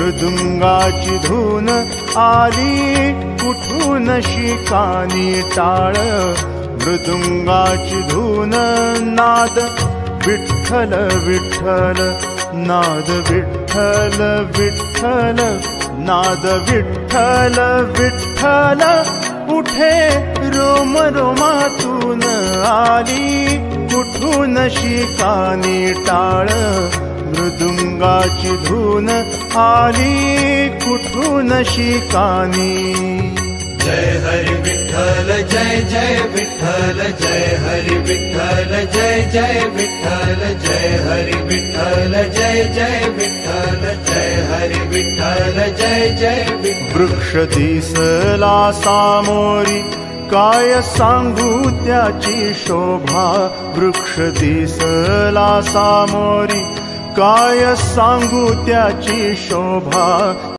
मृदुंगाची धून आली कुठून शिकानी टाळ मृदुंगाची धून नाद विठ्ठल विठ्ठल नाद विठ्ठल विठ्ठल नाद विठ्ठल विठ्ठल उठे रोम रोमातून आली कुठून शिकानी टाळ मृदुंगाची धून आली कुठून शिकानी। जय हरि विठ्ठल जय जय विठ्ठल जय हरि विठ्ठल जय जय विठ्ठल जय हरि विठ्ठल जय जय विठ्ठल जय हरि विठ्ठल जय जय विठ्ठल। वृक्ष दिसला सामोरी काय सांगू त्याची शोभा वृक्ष दिसला सामोरी काय सांगू त्याची शोभा।